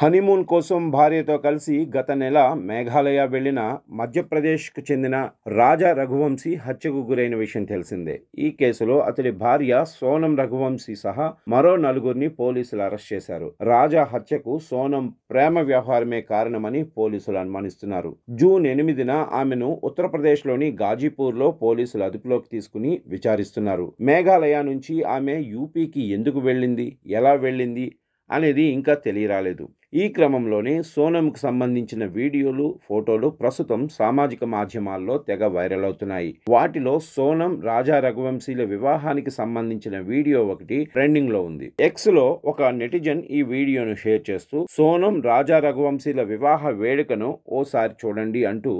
Honeymoon కోసం భార్యతో కలిసి గత నెల మేఘాలయ వెళ్లిన మధ్యప్రదేశ్కు చెందిన రాజా రఘువంశీ హత్యకు గురైన విషయం తెలిసిందే. ఈ కేసులో అతడి భార్య సోనం రఘువంశీ సహా మరో నలుగురిని పోలీసులు అరెస్ట్ చేశారు. రాజా హత్యకు సోనం ప్రేమ వ్యవహారమే కారణమని పోలీసులు అనుమానిస్తున్నారు. జూన్ 8న ఆమెను ఉత్తరప్రదేశ్లోని గాజీపూర్లో పోలీసులు అదుపులోకి తీసుకుని విచారిస్తున్నారు. మేఘాలయ నుంచి ఆమె యూపీకి ఎందుకు వెళ్ళింది, ఎలా వెళ్ళింది అనేది ఇంకా తెలియరాలేదు. ఈ క్రమంలోనే సోనంకు సంబంధించిన వీడియోలు, ఫోటోలు ప్రస్తుతం సామాజిక మాధ్యమాల్లో తెగ వైరల్ అవుతున్నాయి. వాటిలో సోనం, రాజా రఘువంశీల వివాహానికి సంబంధించిన వీడియో ఒకటి ట్రెండింగ్ లో ఉంది. ఎక్స్ లో ఒక నెటిజన్ ఈ వీడియోను షేర్ చేస్తూ సోనం, రాజా రఘువంశీల వివాహ వేడుకను ఓసారి చూడండి అంటూ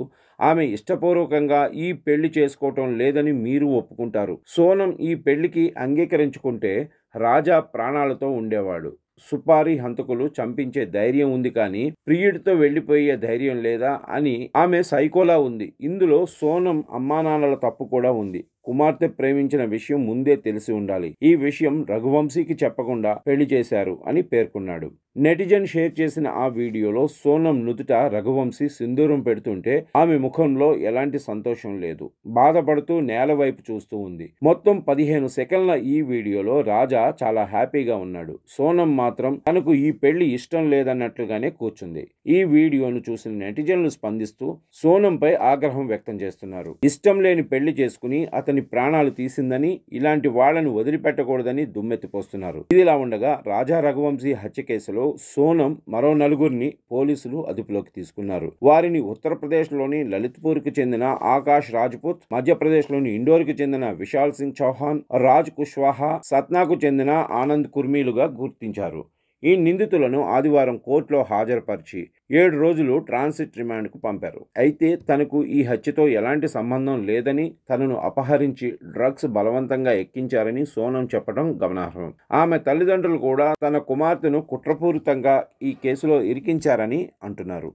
ఆమె ఇష్టపూర్వకంగా ఈ పెళ్లి చేసుకోవటం లేదని మీరు ఒప్పుకుంటారు. సోనం ఈ పెళ్లికి అంగీకరించుకుంటే రాజా ప్రాణాలతో ఉండేవాడు. సుపారీ హంతకులు చంపించే ధైర్యం ఉంది కానీ ప్రియుడితో వెళ్లిపోయే ధైర్యం లేదా అని ఆమె సైకోలా ఉంది. ఇందులో సోనం అమ్మానాన్నల తప్పు కూడా ఉంది. కుమార్తె ప్రేమించిన విషయం ముందే తెలిసి ఉండాలి. ఈ విషయం రఘువంశీకి చెప్పకుండా పెళ్లి చేశారు అని పేర్కొన్నాడు. నెటిజన్ షేర్ చేసిన ఆ వీడియోలో సోనం నుదుట రఘువంశీ సింధూరం పెడుతుంటే ఆమె ముఖంలో ఎలాంటి సంతోషం లేదు. బాధపడుతూ నేల వైపు చూస్తూ ఉంది. మొత్తం 15 సెకండ్ల ఈ వీడియోలో రాజా చాలా హ్యాపీగా ఉన్నాడు. సోనం మాత్రం తనకు ఈ పెళ్లి ఇష్టం లేదన్నట్లుగానే కూర్చుంది. ఈ వీడియోను చూసిన నెటిజన్లు స్పందిస్తూ సోనంపై ఆగ్రహం వ్యక్తం చేస్తున్నారు. ఇష్టం లేని పెళ్లి చేసుకుని అతని ప్రాణాలు తీసిందని, ఇలాంటి వాళ్లను వదిలిపెట్టకూడదని దుమ్మెత్తిపోస్తున్నారు. ఇదిలా ఉండగా రాజా రఘువంశీ హత్య కేసులో సోనం మరో నలుగురిని పోలీసులు అదుపులోకి తీసుకున్నారు. వారిని ఉత్తరప్రదేశ్లోని లలిత్పూర్కు చెందిన ఆకాష్ రాజ్పుత్, మధ్యప్రదేశ్లోని ఇండోర్కు చెందిన విశాల్ సింగ్ చౌహాన్, రాజ్ కుష్వాహా, సత్నాకు చెందిన ఆనంద్ కుర్మీలుగా గుర్తించారు. ఈ నిందితులను ఆదివారం కోర్టులో హాజరుపరిచి 7 రోజులు ట్రాన్సిట్ రిమాండ్కు పంపారు. అయితే తనకు ఈ హత్యతో ఎలాంటి సంబంధం లేదని, తనను అపహరించి డ్రగ్స్ బలవంతంగా ఎక్కించారని సోనం చెప్పడం గమనార్హం. ఆమె తల్లిదండ్రులు కూడా తన కుమార్తెను కుట్రపూరితంగా ఈ కేసులో ఇరికించారని అంటున్నారు.